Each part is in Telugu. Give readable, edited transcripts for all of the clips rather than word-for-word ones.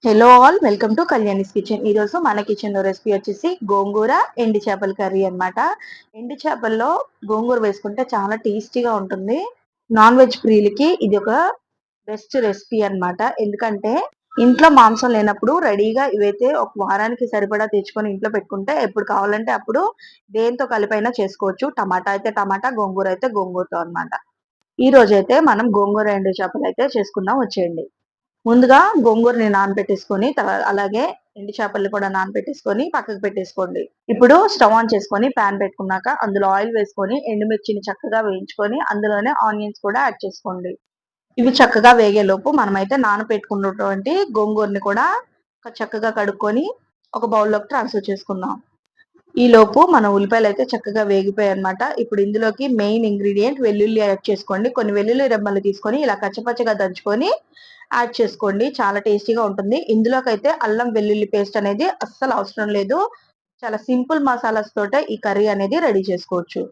Hello all, welcome to Kalyani's kitchen. ఈ రోజు మన కిచెన్ లో రెసిపీ వచ్చేసి గోంగూర ఎండి చేపల కర్రీ అన్నమాట. ఎండి చేపల్లో గోంగూర వేసుకుంటే చాలా టేస్టీగా ఉంటుంది. నాన్ వెజ్ ప్రియులకి ఇది ఒక బెస్ట్ రెసిపీ అన్నమాట. ఎందుకంటే ఇంట్లో మాంసం లేనప్పుడు రెడీగా ఇవైతే ఒక వారానికి సరిపడా తెచ్చుకొని ఇంట్లో పెట్టుకుంటే ఎప్పుడు కావాలంటే అప్పుడు దేంతో కలిపైనా చేసుకోవచ్చు. టమాటా అయితే టమాటా, గోంగూర అయితే గోంగూరతో అన్నమాట. ఈ రోజైతే మనం గోంగూర ఎండు చేపలు అయితే చేసుకుందాం, వచ్చేయండి. ముందుగా గోంగూరని నానబెట్టేసుకొని అలాగే ఎండు చేపల్ని కూడా నానబెట్టేసుకొని పక్కకు పెట్టేసుకోండి. ఇప్పుడు స్టవ్ ఆన్ చేసుకొని పాన్ పెట్టుకున్నాక అందులో ఆయిల్ వేసుకొని ఎండుమిర్చిని చక్కగా వేయించుకొని అందులోనే ఆనియన్స్ కూడా యాడ్ చేసుకోండి. ఇవి చక్కగా వేగేలోపు మనమైతే నానబెట్టుకున్నటువంటి గోంగూరని కూడా చక్కగా కడుక్కొని ఒక బౌల్లోకి ట్రాన్స్ఫర్ చేసుకుందాం. ఈ లోపు మన ఉల్లిపాయలు అయితే చక్కగా వేగిపోయాయి అనమాట. ఇప్పుడు ఇందులోకి మెయిన్ ఇంగ్రీడియంట్ వెల్లుల్లి యాడ్ చేసుకోండి. కొన్ని వెల్లుల్లి రెమ్మలు తీసుకొని ఇలా కచ్చపచ్చగా దంచుకొని యాడ్ చేసుకోండి. చాలా టేస్టీగా ఉంటుంది. ఇందులోకి అయితే అల్లం వెల్లుల్లి పేస్ట్ అనేది అస్సలు అవసరం లేదు. చాలా సింపుల్ మసాలాస్ తోటే ఈ కర్రీ అనేది రెడీ చేసుకోవచ్చు.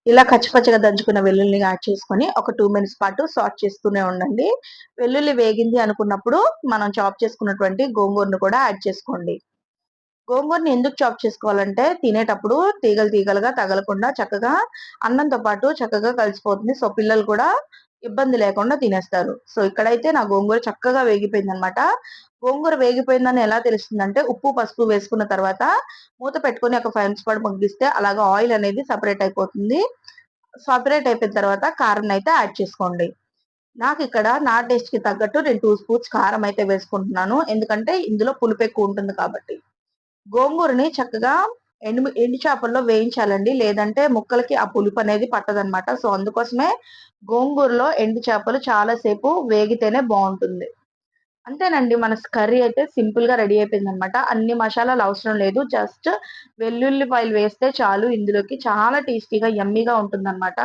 ఇలా కచ్చపచ్చగా దంచుకున్న వెల్లుల్లిని యాడ్ చేసుకొని ఒక 2 మినిట్స్ పాటు సాట్ చేస్తూనే ఉండండి. వెల్లుల్లి వేగింది అనుకున్నప్పుడు మనం చాప్ చేసుకున్నటువంటి గోంగూరను కూడా యాడ్ చేసుకోండి. గోంగూరని ఎందుకు చాప్ చేసుకోవాలంటే తినేటప్పుడు తీగలు తీగలుగా తగలకుండా చక్కగా అన్నంతో పాటు చక్కగా కలిసిపోతుంది. సో పిల్లలు కూడా ఇబ్బంది లేకుండా తినేస్తారు. సో ఇక్కడైతే నా గోంగూర చక్కగా వేగిపోయిందనమాట. గోంగూర వేగిపోయిందని ఎలా తెలుస్తుందంటే ఉప్పు, పసుపు వేసుకున్న తర్వాత మూత పెట్టుకొని ఒక 5 నిమిషాల పాటు మగ్గిస్తే అలాగా ఆయిల్ అనేది సెపరేట్ అయిపోతుంది. సెపరేట్ అయిపోయిన తర్వాత కారం అయితే యాడ్ చేసుకోండి. నాకు ఇక్కడ నా టేస్ట్ కి తగ్గట్టు నేను 2 స్పూన్స్ కారం అయితే వేసుకుంటున్నాను. ఎందుకంటే ఇందులో పులుపు ఎక్కువ ఉంటుంది కాబట్టి. గోంగూరని చక్కగా ఎండు చేపల్లో వేయించాలండి. లేదంటే ముక్కలకి ఆ పులుపు అనేది పట్టదనమాట. సో అందుకోసమే గోంగూరలో ఎండు చేపలు చాలా సేపు వేగితేనే బాగుంటుంది. అంతేనండి, మన కర్రీ అయితే సింపుల్ గా రెడీ అయిపోయిందనమాట. అన్ని మసాలాలు అవసరం లేదు. జస్ట్ వెల్లుల్లిపాయలు వేస్తే చాలు. ఇందులోకి చాలా టేస్టీగా యమ్మీగా ఉంటుందన్నమాట.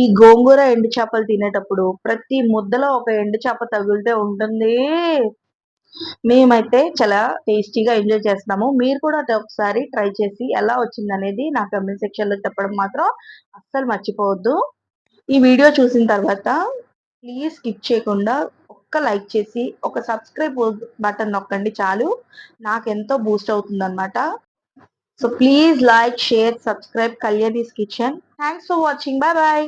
ఈ గోంగూర ఎండు చేపలు తినేటప్పుడు ప్రతి ముద్దలో ఒక ఎండు చేప తగులుతే ఉంటుంది. మేమైతే చాలా టేస్టీగా ఎంజాయ్ చేస్తున్నాము. మీరు కూడా అది ఒకసారి ట్రై చేసి ఎలా వచ్చిందనేది నా కామెంట్ సెక్షన్ లో చెప్పడం మాత్రం అస్సలు మర్చిపోవద్దు. ఈ వీడియో చూసిన తర్వాత ప్లీజ్ స్కిప్ చేయకుండా ఒక్క లైక్ చేసి ఒక సబ్స్క్రైబ్ బటన్ నొక్కండి చాలు. నాకెంతో బూస్ట్ అవుతుందన్నమాట. So please like, share, subscribe Kalyani's kitchen. Thanks for watching. Bye bye.